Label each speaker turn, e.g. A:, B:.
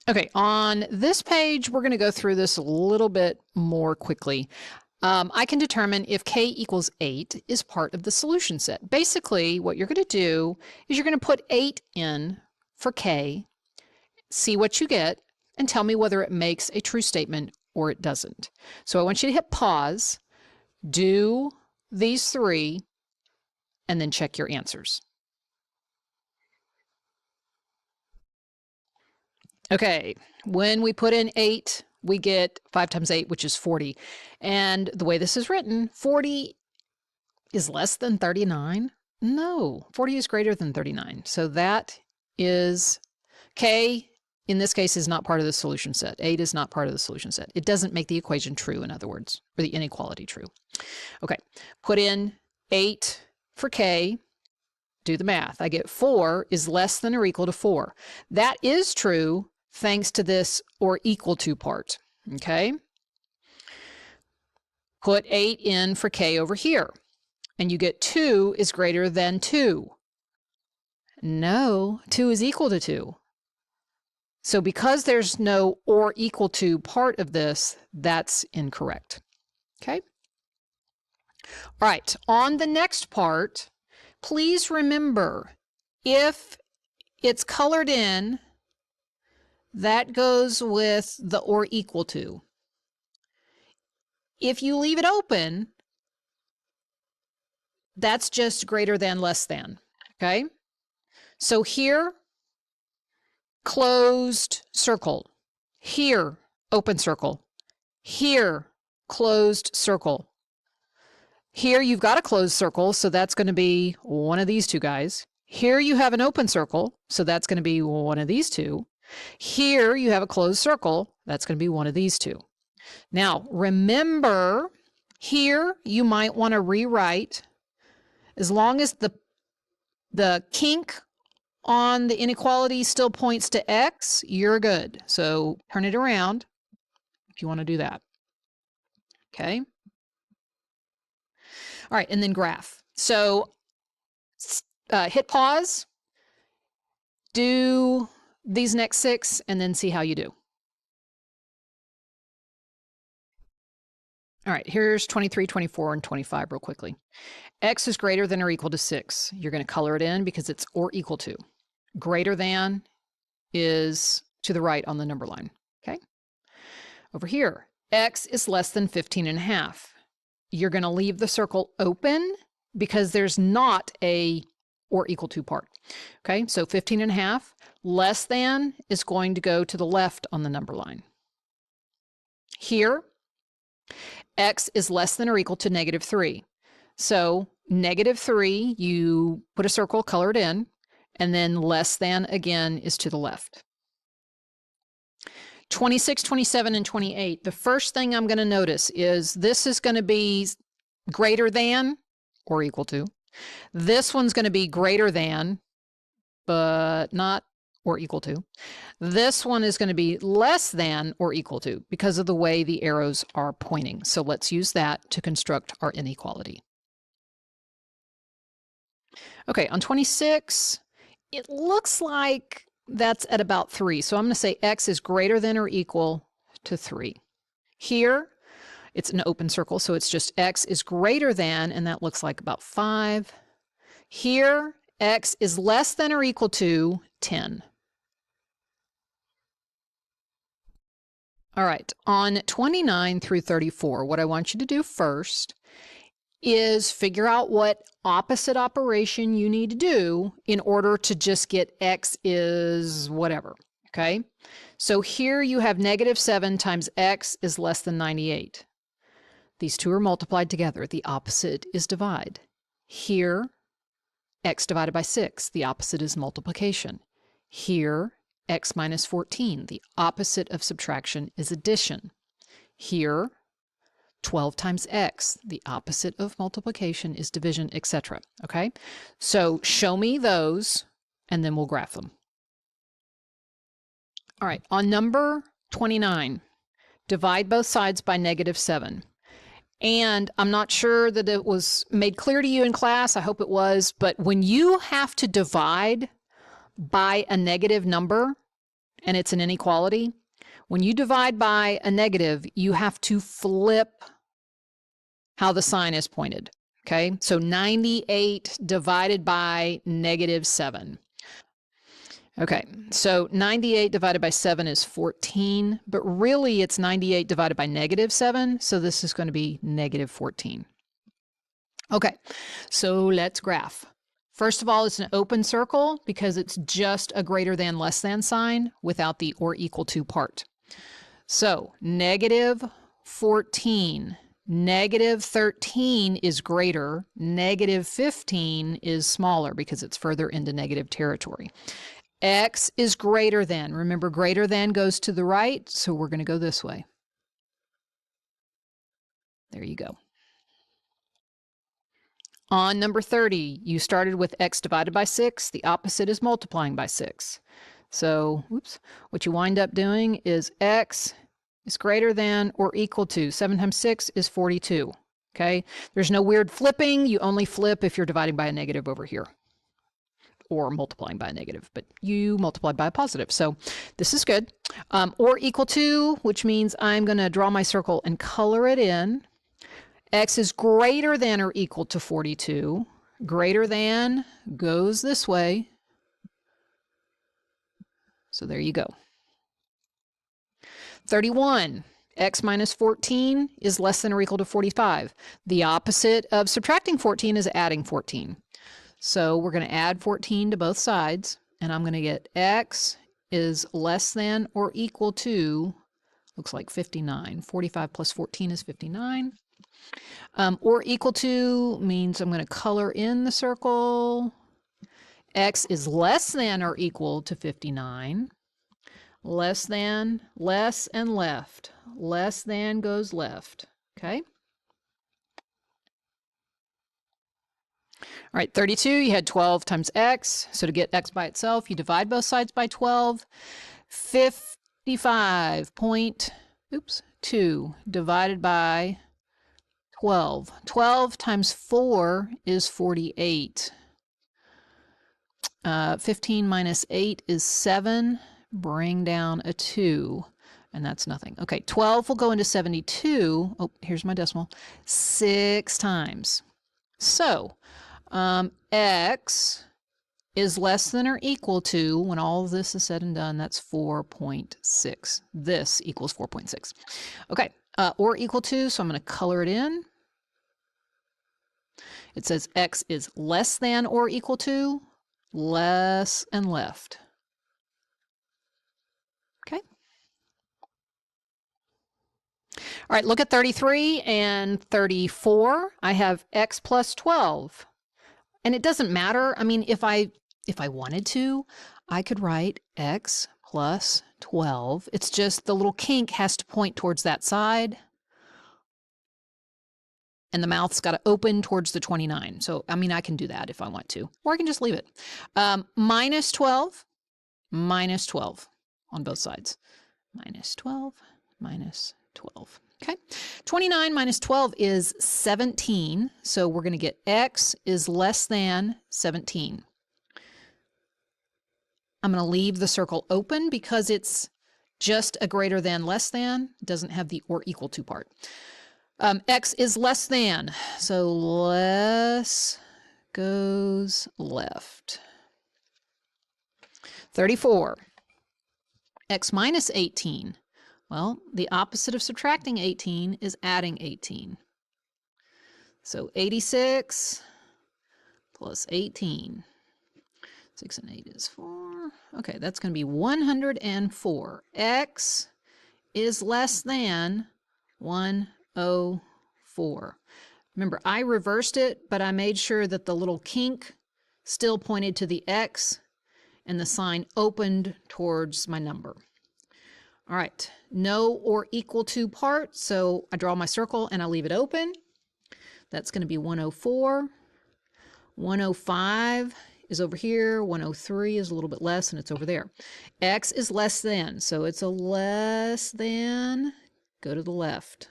A: Okay, on this page, we're going to go through this a little bit more quickly. I can determine if k equals 8 is part of the solution set. Basically, what you're going to do is you're going to put 8 in for k, see what you get, and tell me whether it makes a true statement or it doesn't. So I want you to hit pause, do these three, and then check your answers. Okay, when we put in 8, we get 5 times 8, which is 40. And the way this is written, 40 is less than 39? No, 40 is greater than 39. So that is k, in this case, is not part of the solution set. 8 is not part of the solution set. It doesn't make the equation true, in other words, or the inequality true. Okay, put in 8 for k, do the math. I get 4 is less than or equal to 4. That is true thanks to this or equal to part, okay? Put 8 in for k over here, and you get 2 is greater than 2. No, 2 is equal to 2. So because there's no or equal to part of this, that's incorrect, okay? All right, on the next part, please remember, if it's colored in, that goes with the or equal to. If you leave it open, that's just greater than, less than, okay? So here, closed circle. Here, open circle. Here, closed circle. Here you've got a closed circle, so that's going to be one of these two guys. Here you have an open circle, so that's going to be one of these two. Here you have a closed circle, that's going to be one of these two. Now, remember, here you might want to rewrite, as long as the kink on the inequality still points to x, you're good. So turn it around if you want to do that. Okay. All right, and then graph. So hit pause, do these next 6, and then see how you do. All right, here's 23, 24, and 25 real quickly. X is greater than or equal to 6. You're going to color it in because it's or equal to. Greater than is to the right on the number line, okay? Over here, X is less than 15.5. You're going to leave the circle open because there's not a or equal to part, okay? So 15.5, less than is going to go to the left on the number line. Here, X is less than or equal to -3. So -3, you put a circle colored in, and then less than again is to the left. 26, 27, and 28. The first thing I'm going to notice is this is going to be greater than or equal to. This one's going to be greater than, but not or equal to. This one is going to be less than or equal to because of the way the arrows are pointing. So let's use that to construct our inequality. Okay, on 26, it looks like that's at about 3. So I'm going to say x is greater than or equal to 3. Here, it's an open circle, so it's just x is greater than, and that looks like about 5. Here, x is less than or equal to 10. All right, on 29 through 34, what I want you to do first is figure out what opposite operation you need to do in order to just get x is whatever, okay? So here you have -7 times x is less than 98. These two are multiplied together. The opposite is divide. Here, x divided by 6. The opposite is multiplication. Here, x minus 14. The opposite of subtraction is addition. Here, 12 times x. The opposite of multiplication is division, etc. Okay? So show me those, and then we'll graph them. All right, on number 29, divide both sides by -7. And I'm not sure that it was made clear to you in class. I hope it was. But when you have to divide by a negative number, and it's an inequality, when you divide by a negative, you have to flip how the sign is pointed. Okay, so 98 divided by -7. Okay, so 98 divided by 7 is 14, but really it's 98 divided by -7, so this is going to be -14. Okay, so let's graph. First of all, it's an open circle because it's just a greater than less than sign without the or equal to part. So -14, -13 is greater, -15 is smaller because it's further into negative territory. X is greater than. Remember, greater than goes to the right, so we're going to go this way. There you go. On number 30, you started with x divided by 6. The opposite is multiplying by 6. So, what you wind up doing is x is greater than or equal to 7 times 6 is 42. Okay? There's no weird flipping. You only flip if you're dividing by a negative over here or multiplying by a negative, but you multiplied by a positive. So this is good. Or equal to, which means I'm going to draw my circle and color it in. X is greater than or equal to 42. Greater than goes this way. So there you go. 31. X minus 14 is less than or equal to 45. The opposite of subtracting 14 is adding 14. So we're going to add 14 to both sides, and I'm going to get x is less than or equal to, looks like 59. 45 plus 14 is 59. Or equal to means I'm going to color in the circle. X is less than or equal to 59. Less than, less and left. Less than goes left. Okay? All right, 32, you had 12 times x. So to get x by itself, you divide both sides by 12. 55.2 divided by 12. 12 times 4 is 48. 15 minus 8 is 7. Bring down a 2, and that's nothing. Okay, 12 will go into 72. Oh, here's my decimal. 6 times. So, x is less than or equal to, when all of this is said and done, that's 4.6. This equals 4.6. Okay, or equal to, so I'm going to color it in. It says x is less than or equal to, less and left. Okay. All right, look at 33 and 34. I have x plus 12. And it doesn't matter. I mean, if I wanted to, I could write x plus 12. It's just the little kink has to point towards that side. And the mouth's got to open towards the 29. So, I mean, I can do that if I want to. Or I can just leave it. Minus 12 on both sides. Minus 12, minus 12. Okay, 29 minus 12 is 17, so we're going to get x is less than 17. I'm going to leave the circle open because it's just a greater than less than. It doesn't have the or equal to part. X is less than, so less goes left. 34. X minus 18. Well, the opposite of subtracting 18 is adding 18. So 86 plus 18. 6 and 8 is 4. Okay, that's going to be 104. X is less than 104. Remember, I reversed it, but I made sure that the little kink still pointed to the X and the sign opened towards my number. All right, no or equal to part, so I draw my circle and I leave it open. That's going to be 104. 105 is over here. 103 is a little bit less, and it's over there. X is less than, so it's a less than. Go to the left.